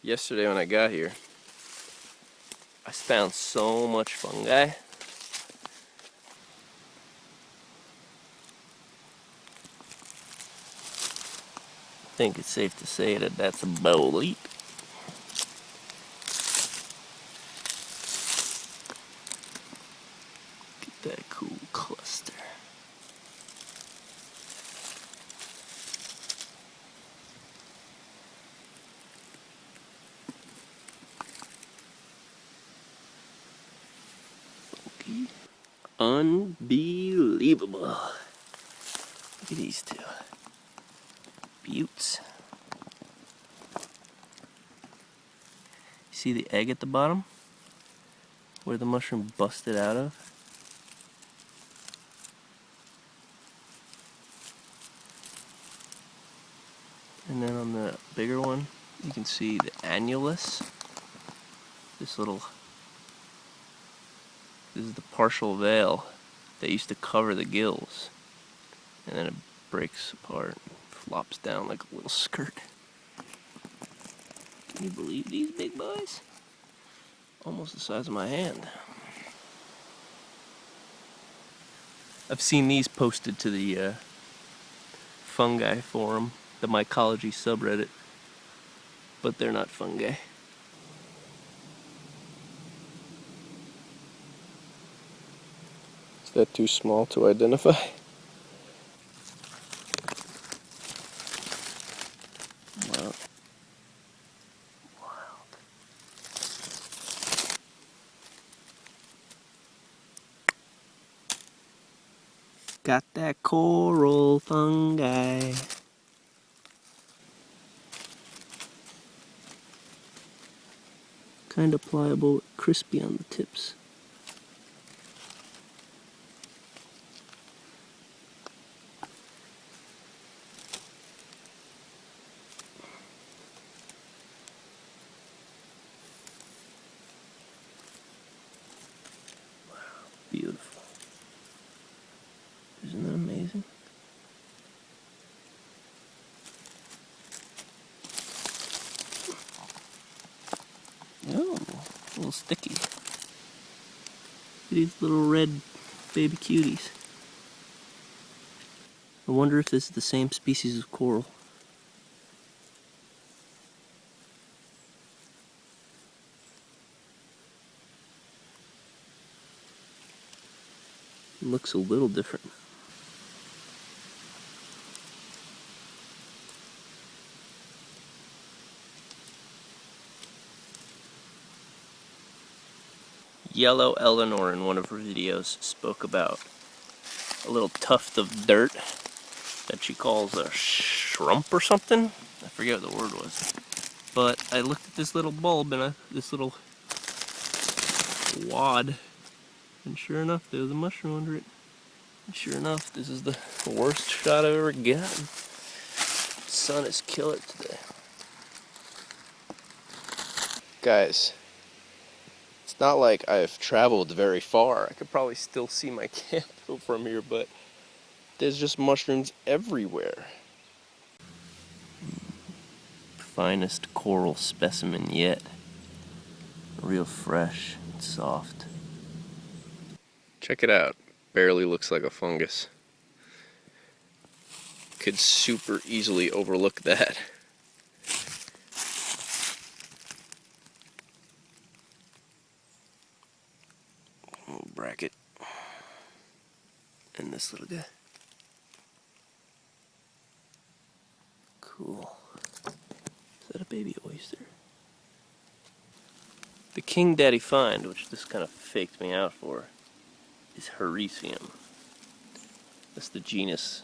Yesterday when I got here, I found so much fungi. I think it's safe to say that that's a bolete. Get that cool cluster. Funky. Unbelievable. Look at these two. Buttes. See the egg at the bottom? Where the mushroom busted out of? And then on the bigger one, you can see the annulus. This is the partial veil that used to cover the gills. And then it breaks apart and flops down like a little skirt. Can you believe these big boys? Almost the size of my hand. I've seen these posted to the fungi forum, the mycology subreddit, but they're not fungi. Is that too small to identify? Wow. Got that coral fungi. Kind of pliable, crispy on the tips. Wow, beautiful. Isn't that amazing? Oh, a little sticky. Look at these little red baby cuties. I wonder if this is the same species of coral. It looks a little different. Yellow Eleanor in one of her videos spoke about a little tuft of dirt that she calls a shrump or something. I forget what the word was. But I looked at this little bulb and this little wad, and sure enough, there was a mushroom under it. And sure enough, this is the worst shot I've ever gotten. The sun is killer today. Guys, it's not like I've traveled very far. I could probably still see my camp from here, but there's just mushrooms everywhere. Finest coral specimen yet. Real fresh and soft. Check it out. Barely looks like a fungus. Could super easily overlook that. Little bracket. And this little guy. Cool. Is that a baby oyster? The king daddy find, which this kind of faked me out for, is Hericium. That's the genus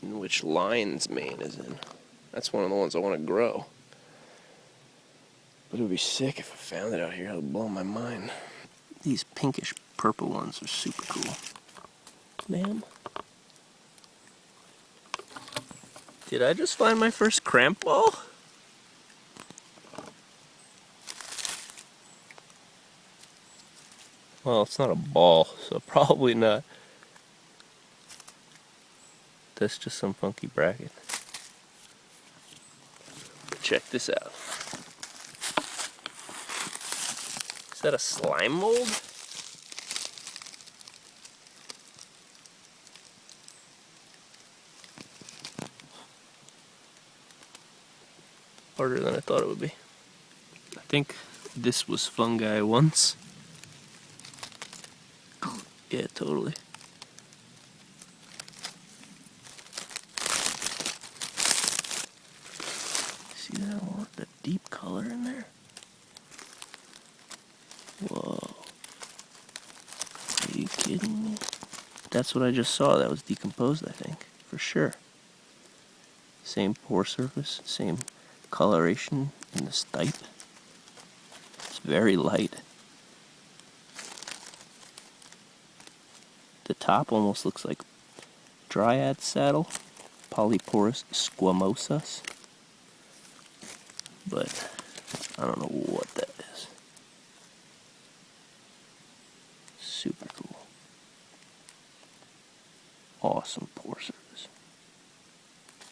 in which lion's mane is in. That's one of the ones I want to grow. But it would be sick if I found it out here. It would blow my mind. These pinkish purple ones are super cool. Ma'am? Did I just find my first cramp ball? Well, it's not a ball, so probably not. That's just some funky bracket. Check this out. Is that a slime mold? Harder than I thought it would be. I think this was fungi once. Yeah, totally. See that one? That deep color in there? Whoa. Are you kidding me? That's what I just saw. That was decomposed, I think. For sure. Same pore surface, same coloration in the stipe. It's very light. The top almost looks like dryad saddle, Polyporus squamosas. But I don't know what that is. Super cool. Awesome pore surface.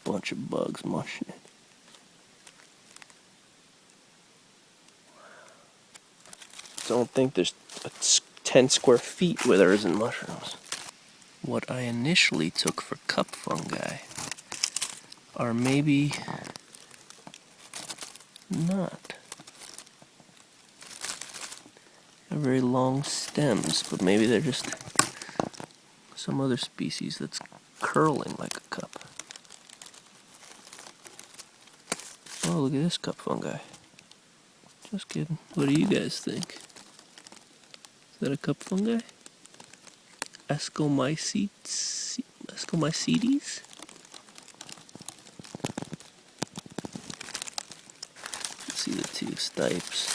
Bunch of bugs mushing it. Don't think there's 10 square feet where there isn't mushrooms. What I initially took for cup fungi are maybe not. They're very long stems, but maybe they're just some other species that's curling like a cup. Oh, look at this cup fungi. Just kidding. What do you guys think? Is that a cup fungi? Ascomycetes? See the two stipes.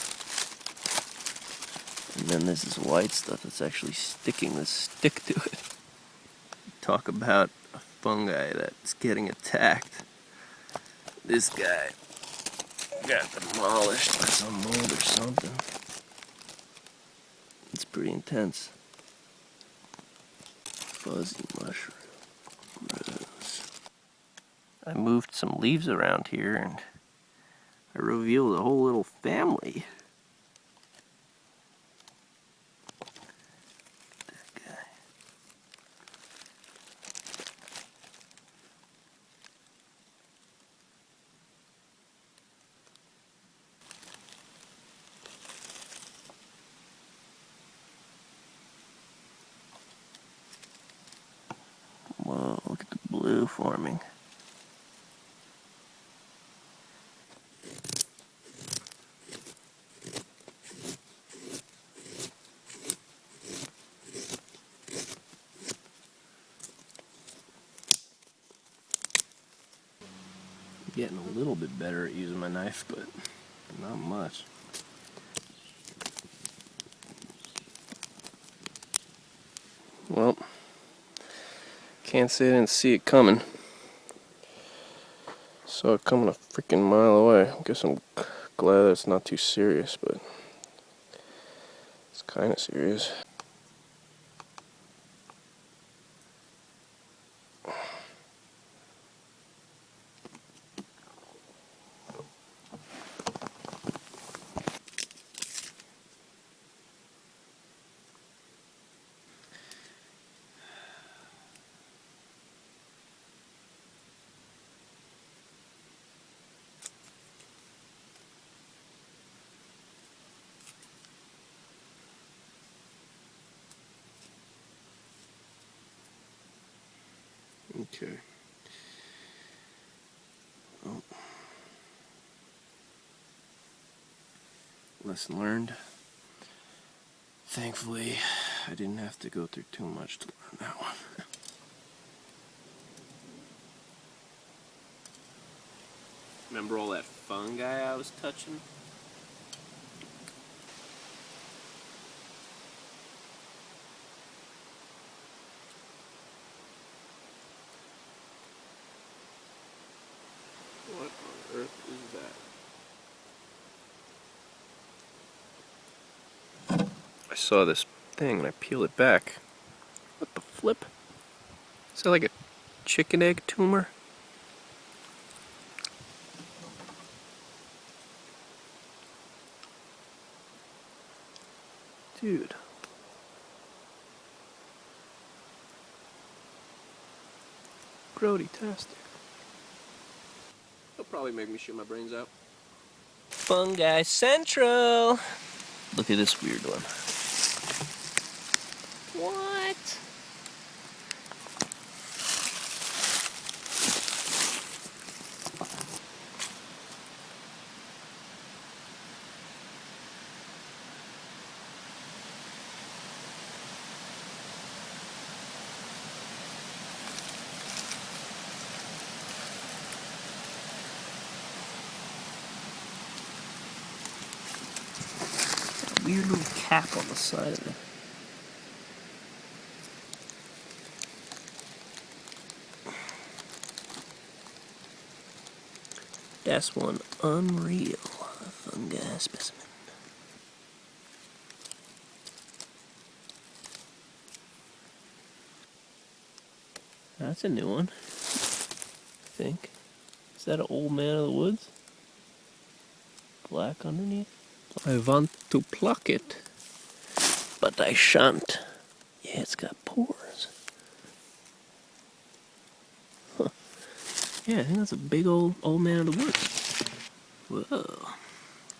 And then there's this white stuff that's actually sticking this stick to it. Talk about a fungi that's getting attacked. This guy got demolished by some mold or something. It's pretty intense. Fuzzy mushroom. Gross. I moved some leaves around here and I revealed a whole little family. That guy. Whoa, look at the blue forming. I'm getting a little bit better at using my knife, but not much. Well, can't say I didn't see it coming. Saw it coming a freaking mile away. I guess I'm glad that it's not too serious, but it's kind of serious. Okay. Well, lesson learned. Thankfully, I didn't have to go through too much to learn that one. Remember all that fungi I was touching? What on earth is that? I saw this thing and I peeled it back. What the flip? Is that like a chicken egg tumor? Dude. Grody-tastic. He'll probably make me shoot my brains out. Fungi Central! Look at this weird one. What? Weird little cap on the side of it. That's one unreal fungi specimen. That's a new one, I think. Is that an old man of the woods? Black underneath? I want to pluck it, but I shan't. Yeah, it's got pores. Huh. Yeah, I think that's a big old man of the woods. Whoa.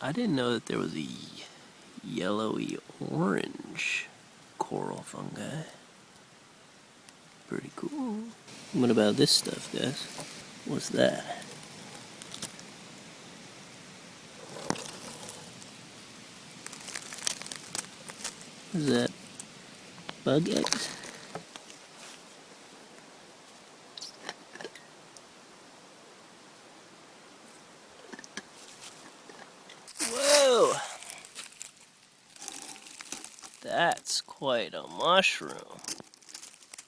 I didn't know that there was a yellowy orange coral fungi. Pretty cool. What about this stuff, guys? What's that? Is that bug eggs? Whoa! That's quite a mushroom.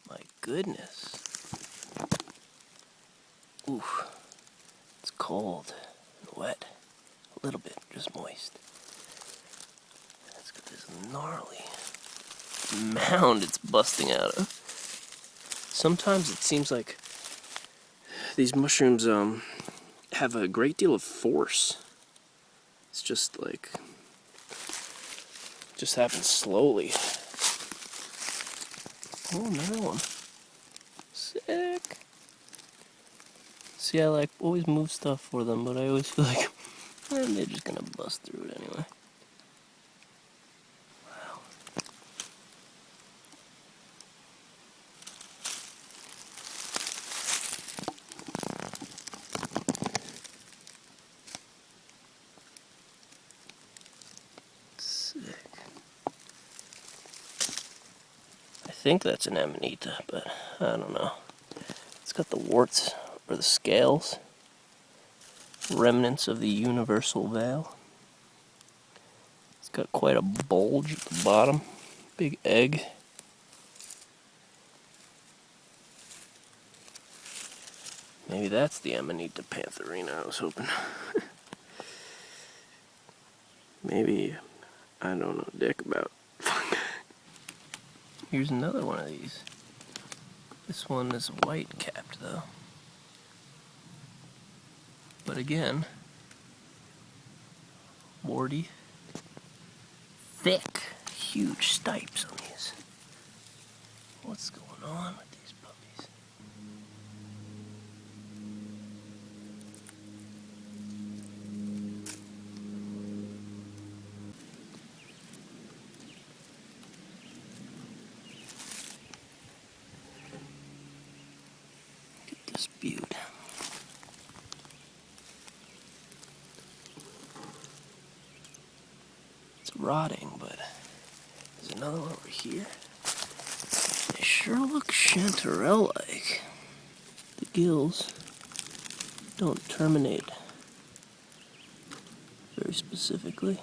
My goodness. Oof. It's cold and wet. A little bit, just moist. It's got this gnarly mound it's busting out of. Sometimes it seems like these mushrooms have a great deal of force. It's just like, just happens slowly. Oh, another one. Sick. See, I like always move stuff for them, but I always feel like they're just gonna bust through it anyway. Wow. Sick. I think that's an amanita, but I don't know. It's got the warts, or the scales, remnants of the universal veil. It's got quite a bulge at the bottom, big egg. Maybe that's the Amanita pantherina I was hoping. Maybe I don't know dick about fungi. Here's another one of these. This one is white capped though. But again, warty, thick, huge stipes on these. What's going on with these puppies? Look at this beaut. It's rotting, but there's another one over here. They sure look chanterelle-like. The gills don't terminate very specifically.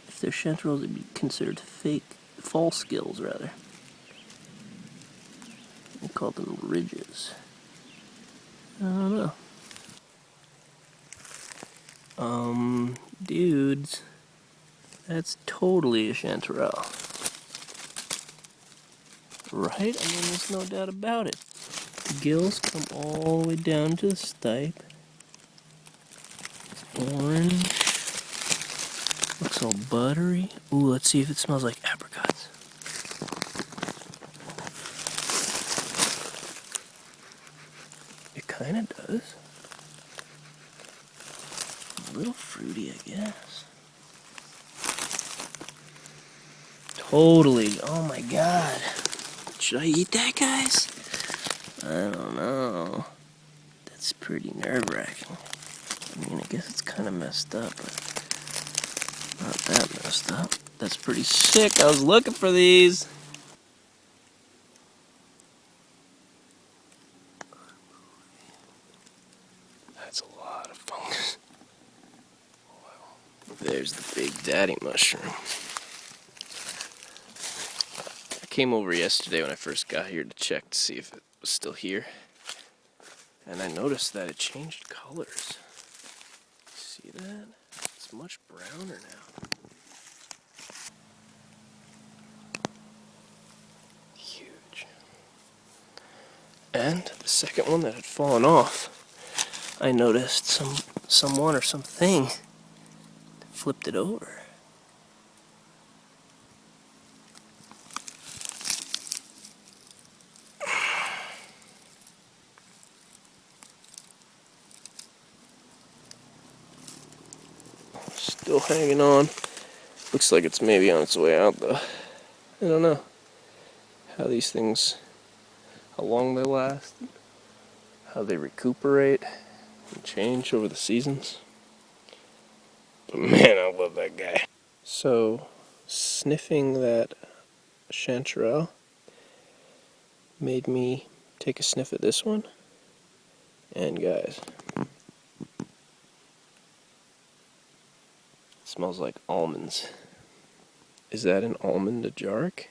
If they're chanterelles, they'd be considered false gills rather. We call them ridges. I don't know. Dudes, that's totally a chanterelle. Right? I mean, there's no doubt about it. The gills come all the way down to the stipe. orange. Looks all buttery. Ooh, let's see if it smells like apricots. It kind of does. A little fruity, I guess. Totally. Oh my god. Should I eat that, guys? I don't know. That's pretty nerve-wracking. I mean, I guess it's kind of messed up, but not that messed up. That's pretty sick. I was looking for these. That's a lot of fungus. Wow. There's the big daddy mushroom. I came over yesterday when I first got here to check to see if it was still here. And I noticed that it changed colors. See that? It's much browner now. Huge. And the second one that had fallen off, I noticed someone or something flipped it over. Still hanging on. Looks like it's maybe on its way out though. I don't know how these things, how long they last, how they recuperate and change over the seasons. But man, I love that guy. So, sniffing that chanterelle made me take a sniff at this one. And guys, it smells like almonds. Is that an almond agarc?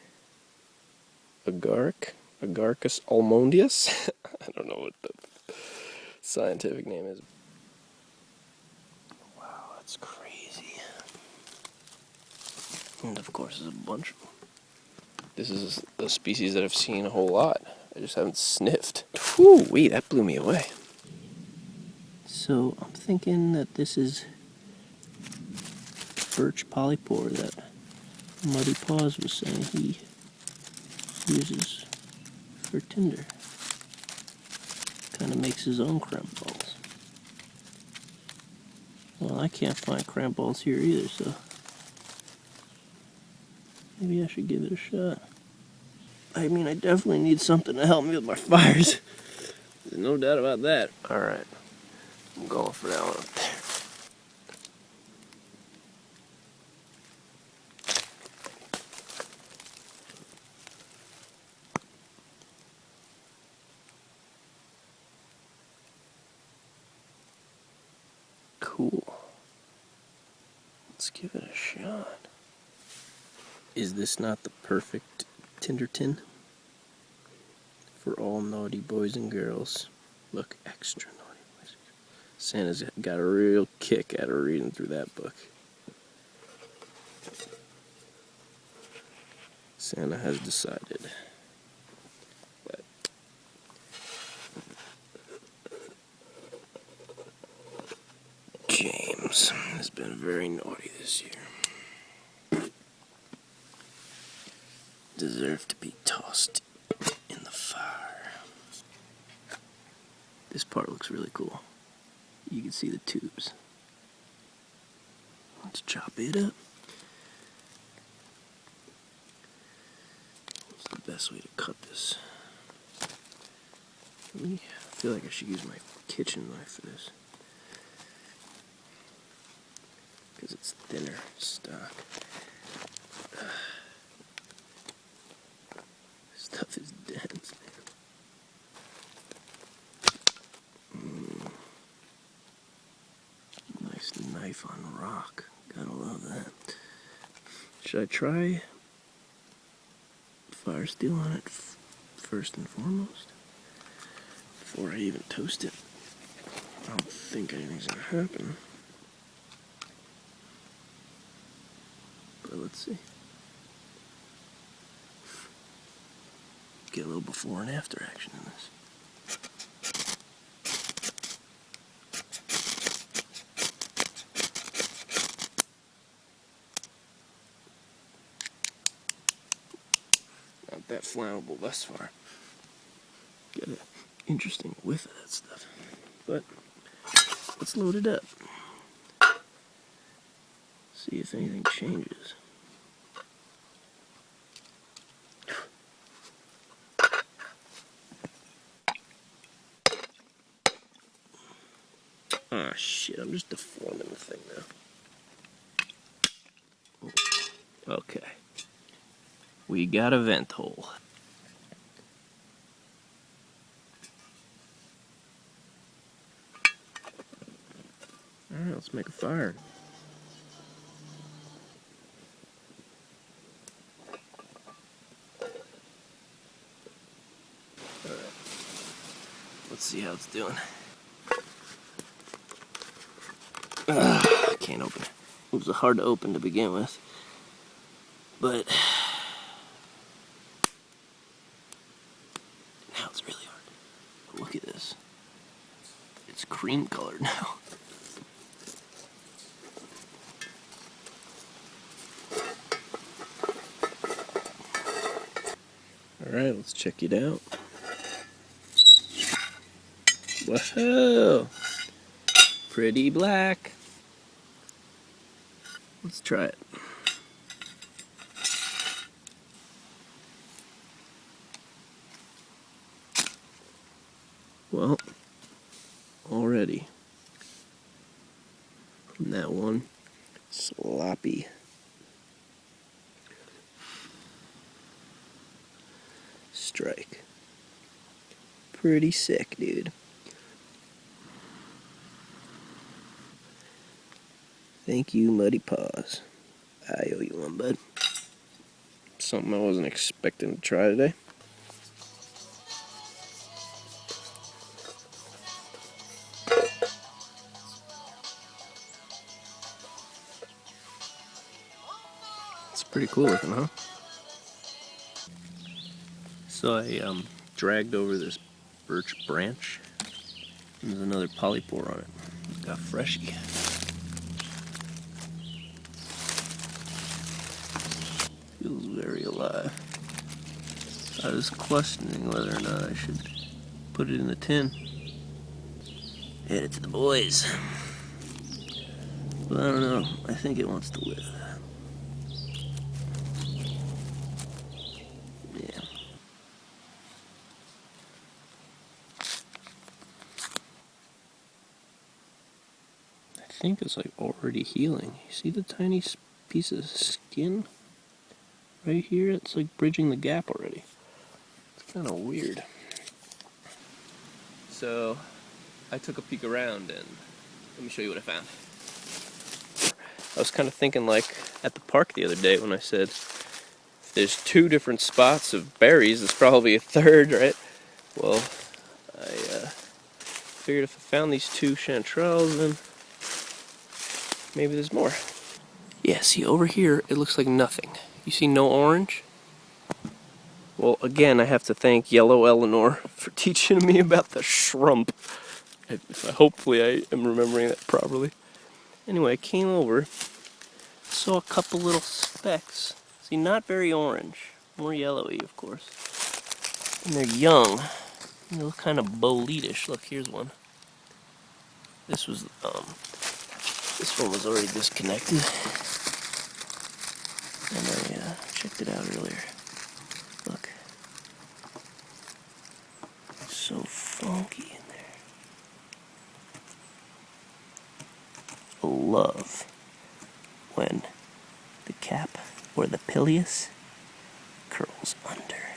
Agarcus almondius? I don't know what the scientific name is. Wow, that's crazy. And of course there's a bunch of them. This is a species that I've seen a whole lot. I just haven't sniffed. Whoo-wee, that blew me away. So I'm thinking that this is birch polypore that Muddy Paws was saying he uses for tinder. Kind of makes his own cramp balls. Well, I can't find cramp balls here either, so maybe I should give it a shot. I mean, I definitely need something to help me with my fires. There's no doubt about that. Alright, I'm going for that one up there. Cool. Let's give it a shot. Is this not the perfect tinder tin? For all naughty boys and girls. Look, extra naughty boys and girls. Santa's got a real kick out of reading through that book. Santa has decided. But James has been very naughty this year. Deserve to be tossed in the fire. This part looks really cool. You can see the tubes. Let's chop it up. What's the best way to cut this? I feel like I should use my kitchen knife for this, because it's thinner stock. Stuff is dense, man. Nice knife on rock. Gotta love that. Should I try fire steel on it first and foremost? Before I even toast it? I don't think anything's gonna happen. But let's see. Get a little before and after action in this. not that flammable thus far. Got an interesting whiff of that stuff. But let's load it up. See if anything changes. Ah, shit, I'm just deforming the thing now. Okay. We got a vent hole. Alright, let's make a fire. Alright. Let's see how it's doing. I can't open it. It was hard to open to begin with. But now it's really hard. But look at this. It's cream colored now. Alright, let's check it out. Whoa! Pretty black. Let's try it. Well, already from that one, sloppy. Strike. Pretty sick, dude. Thank you, Muddy Paws. I owe you one, bud. Something I wasn't expecting to try today. It's pretty cool looking, huh? So I dragged over this birch branch. And there's another polypore on it. It's got freshy. Feels very alive. I was questioning whether or not I should put it in the tin. Head it to the boys. But I don't know. I think it wants to live. Yeah. I think it's like already healing. You see the tiny piece of skin right here? It's like bridging the gap already. It's kind of weird. So I took a peek around and let me show you what I found. I was kind of thinking like at the park the other day when I said there's 2 different spots of berries, there's probably a third, right? Well, I figured if I found these 2 chanterelles, then maybe there's more. Yeah, see over here, it looks like nothing. You see no orange? Well, again, I have to thank Yellow Eleanor for teaching me about the shrump. Hopefully I am remembering that properly. Anyway, I came over, saw a couple little specks. See, not very orange, more yellowy, of course. And they're young. They look kind of boletish. Look, here's one. This one was already disconnected. And I checked it out earlier. Look. So funky in there. I love when the cap or the pileus curls under.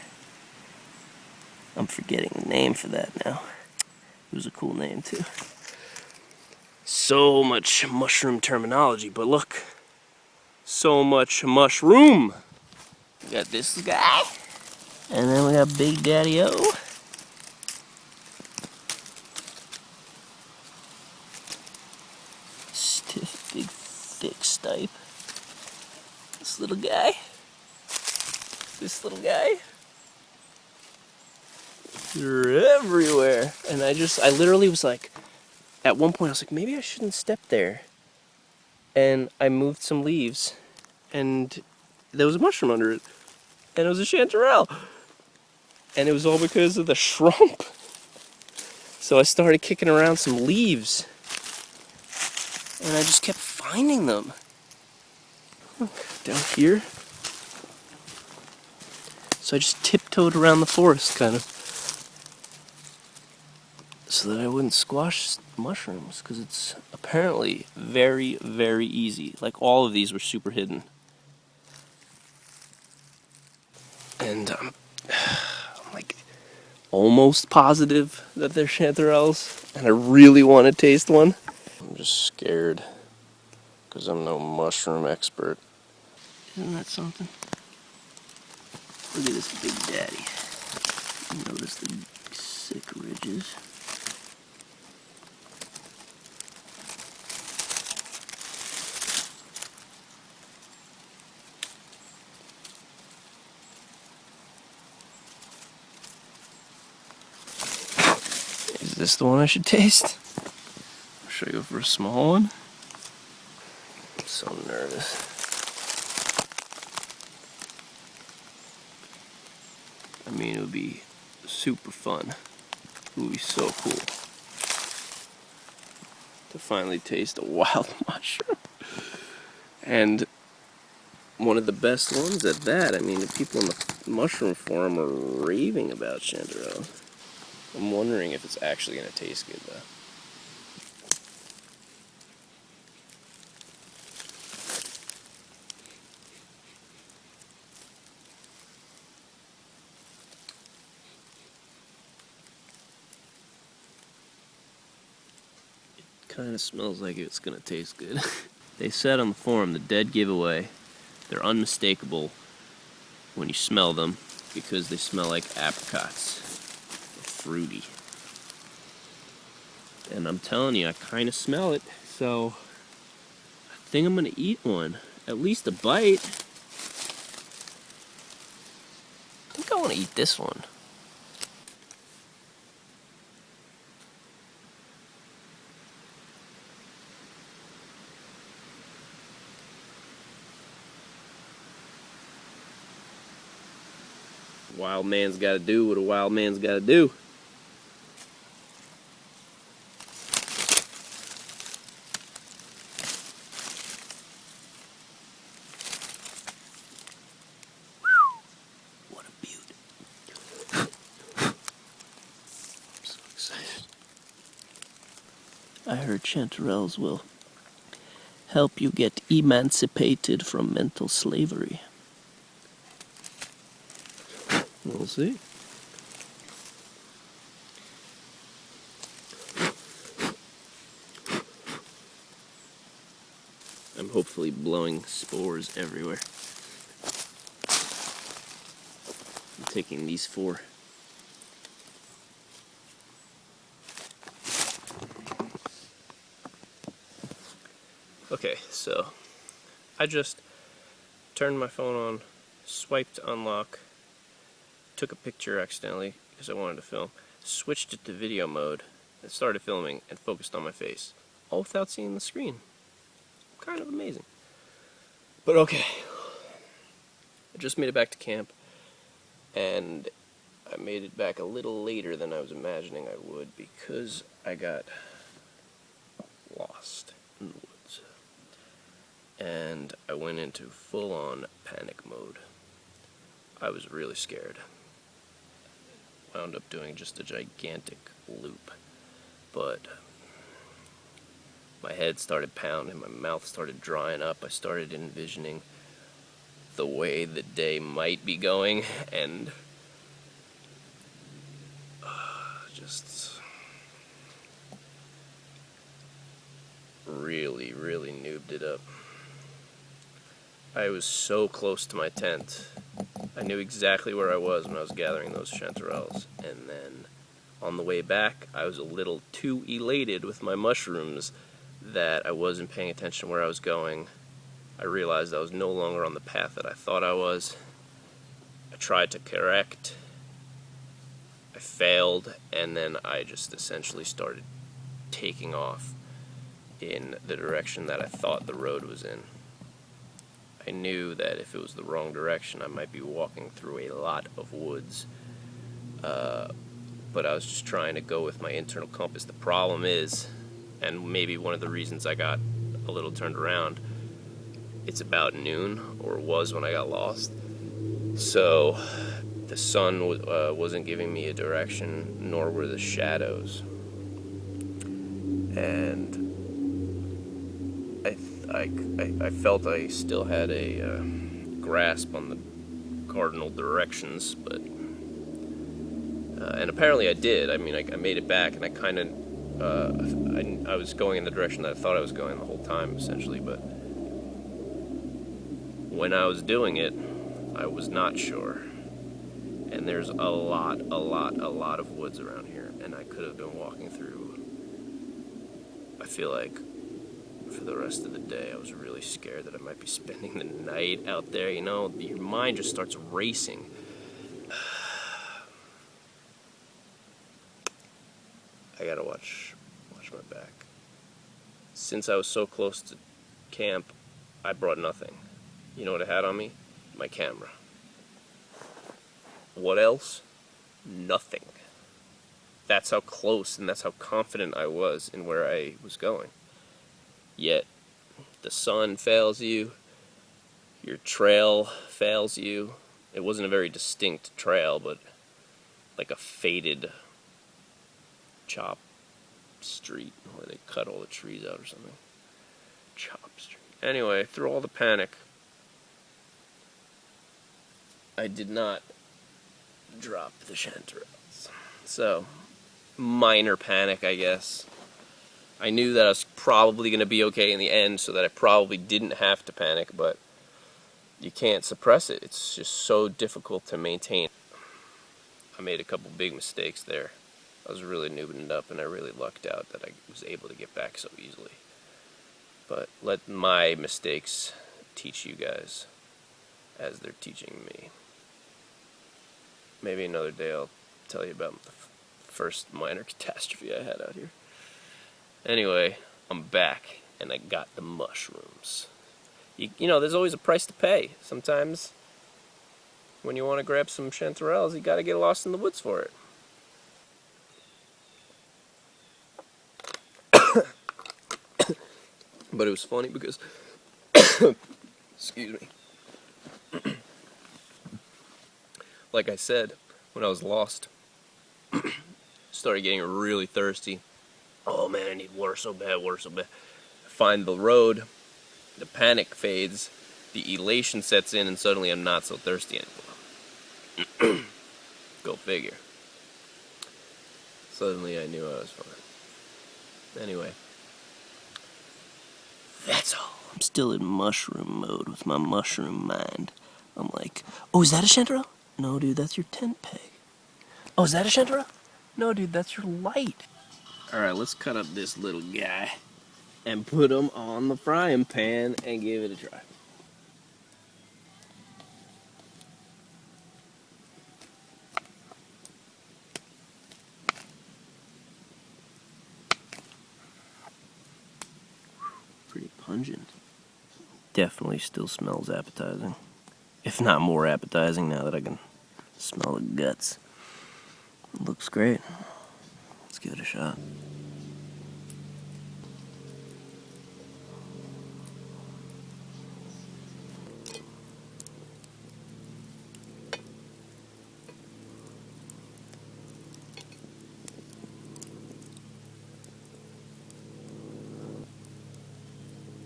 I'm forgetting the name for that now. It was a cool name too. So much mushroom terminology, but look. So much mushroom. We got this guy. And then we got Big Daddy-O. Stiff, big, thick stipe. This little guy. This little guy. They're everywhere. And I literally was like, at one point I was like, maybe I shouldn't step there. And I moved some leaves, and there was a mushroom under it. And it was a chanterelle. and it was all because of the shrimp. So I started kicking around some leaves, and I just kept finding them. Down here. So I just tiptoed around the forest, kind of, so that I wouldn't squash mushrooms, because it's apparently very, very easy. Like, all of these were super hidden. And I'm like almost positive that they're chanterelles, and I really want to taste one. I'm just scared, because I'm no mushroom expert. Isn't that something? Look at this big daddy. Notice the sick ridges. Is this the one I should taste? Should I go for a small one? I'm so nervous. I mean, it would be super fun. It would be so cool to finally taste a wild mushroom. And one of the best ones at that. I mean, the people in the mushroom forum are raving about chanterelles. I'm wondering if it's actually going to taste good, though. Kind of smells like it's gonna taste good. They said on the forum, the dead giveaway, they're unmistakable when you smell them because they smell like apricots. They're fruity. And I'm telling you, I kind of smell it, so I think I'm gonna eat one. At least a bite. I think I want to eat this one. Wild man's gotta do what a wild man's gotta do. What a beaut. I'm so excited. I heard chanterelles will help you get emancipated from mental slavery. We'll see. I'm hopefully blowing spores everywhere. I'm taking these 4. Okay, so I just turned my phone on, swiped to unlock, took a picture accidentally because I wanted to film, switched it to video mode, and started filming and focused on my face, all without seeing the screen. Kind of amazing. But okay, I just made it back to camp, and I made it back a little later than I was imagining I would because I got lost in the woods. And I went into full-on panic mode. I was really scared. Wound up doing just a gigantic loop. But my head started pounding, my mouth started drying up, I started envisioning the way the day might be going, and just really, really noobed it up. I was so close to my tent. I knew exactly where I was when I was gathering those chanterelles, and then on the way back, I was a little too elated with my mushrooms that I wasn't paying attention where I was going. I realized I was no longer on the path that I thought I was. I tried to correct. I failed, and then I just essentially started taking off in the direction that I thought the road was in. I knew that if it was the wrong direction, I might be walking through a lot of woods, but I was just trying to go with my internal compass. The problem is, and maybe one of the reasons I got a little turned around, it's about noon, or it was when I got lost. So the sun wasn't giving me a direction, nor were the shadows. And I felt I still had a grasp on the cardinal directions, but and apparently I did. I mean, I made it back, and I kind of I was going in the direction that I thought I was going the whole time, essentially. But when I was doing it, I was not sure. And there's a lot of woods around here, and I could have been walking through. I feel like for the rest of the day, I was really scared that I might be spending the night out there. You know, your mind just starts racing. I gotta watch my back. Since I was so close to camp, I brought nothing. You know what I had on me? My camera. What else? Nothing. That's how close and that's how confident I was in where I was going. Yet, the sun fails you, your trail fails you. It wasn't a very distinct trail, but like a faded chop street where they cut all the trees out or something. Chop street. Anyway, through all the panic, I did not drop the chanterelles. So, minor panic, I guess. I knew that I was probably going to be okay in the end, so that I probably didn't have to panic, but you can't suppress it. It's just so difficult to maintain. I made a couple big mistakes there. I was really noobing it up, and I really lucked out that I was able to get back so easily. But let my mistakes teach you guys as they're teaching me. Maybe another day I'll tell you about the first minor catastrophe I had out here. Anyway, I'm back, and I got the mushrooms. You know, there's always a price to pay. Sometimes, when you want to grab some chanterelles, you gotta get lost in the woods for it. But it was funny because, excuse me, like I said, when I was lost, started getting really thirsty. Oh man, I need water so bad, water so bad. Find the road, the panic fades, the elation sets in, and suddenly I'm not so thirsty anymore. Go figure. Suddenly I knew I was fine. Anyway, that's all. I'm still in mushroom mode with my mushroom mind. I'm like, oh, is that a chanterelle? No, dude, that's your tent peg. Oh, is that a chanterelle? No, dude, that's your light. Alright, let's cut up this little guy and put him on the frying pan and give it a try. Pretty pungent. Definitely still smells appetizing. If not more appetizing now that I can smell the guts. Looks great. Let's give it a shot.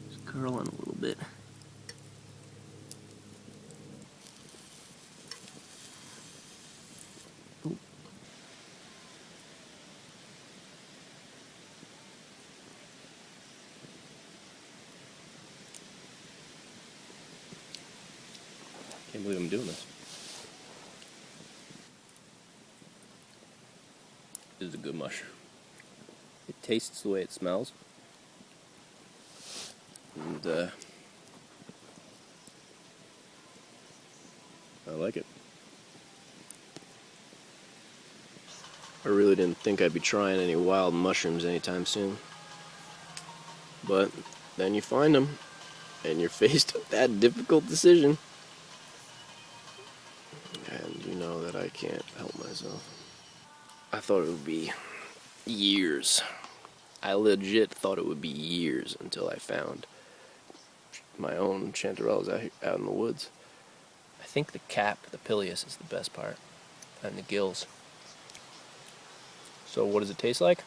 Just curl on a little bit. Ooh. Can't believe I'm doing this. This is a good mushroom. It tastes the way it smells. And I like it. I really didn't think I'd be trying any wild mushrooms anytime soon. But then you find them, and you're faced with that difficult decision. And you know that I can't help myself. I thought it would be years. I legit thought it would be years until I found my own chanterelles out in the woods. I think the cap, the pileus, is the best part, and the gills. So what does it taste like?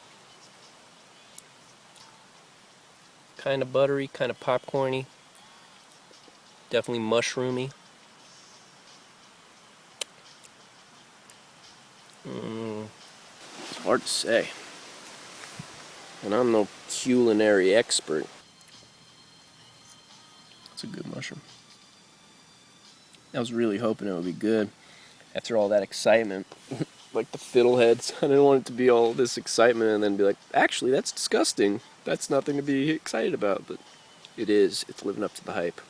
Kind of buttery, kind of popcorny, definitely mushroomy. It's hard to say, and I'm no culinary expert. It's a good mushroom. I was really hoping it would be good after all that excitement. Like the fiddleheads, I didn't want it to be all this excitement and then be like, actually, that's disgusting. That's nothing to be excited about, but it is. It's living up to the hype.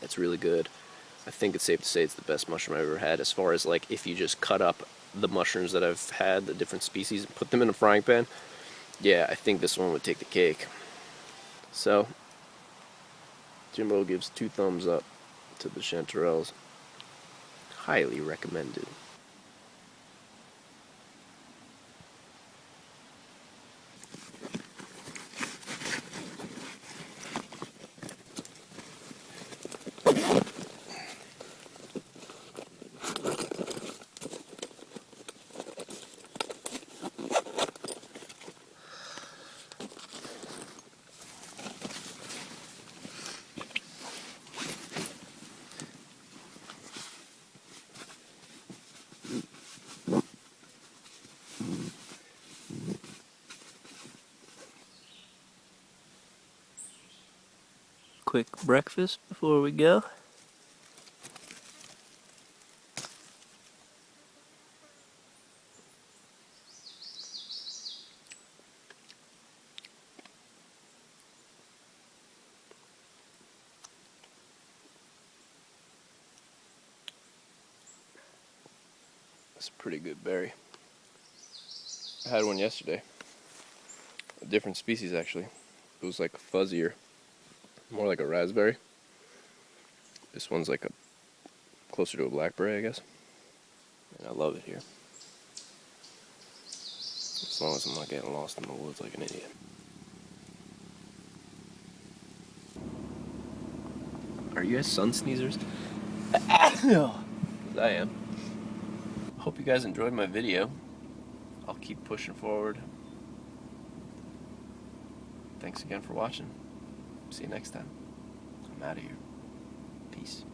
It's really good. I think it's safe to say it's the best mushroom I've ever had, as far as like if you just cut up the mushrooms that I've had, the different species, and put them in a frying pan. Yeah, I think this one would take the cake. So, Jimbo gives 2 thumbs up to the chanterelles. Highly recommended. Quick breakfast before we go. That's a pretty good berry. I had one yesterday. A different species, actually. It was like fuzzier. More like a raspberry. This one's like a closer to a blackberry, I guess. And I love it here. As long as I'm not getting lost in the woods like an idiot. Are you guys sun sneezers? No. I am. Hope you guys enjoyed my video. I'll keep pushing forward. Thanks again for watching. See you next time. I'm out of here. Peace.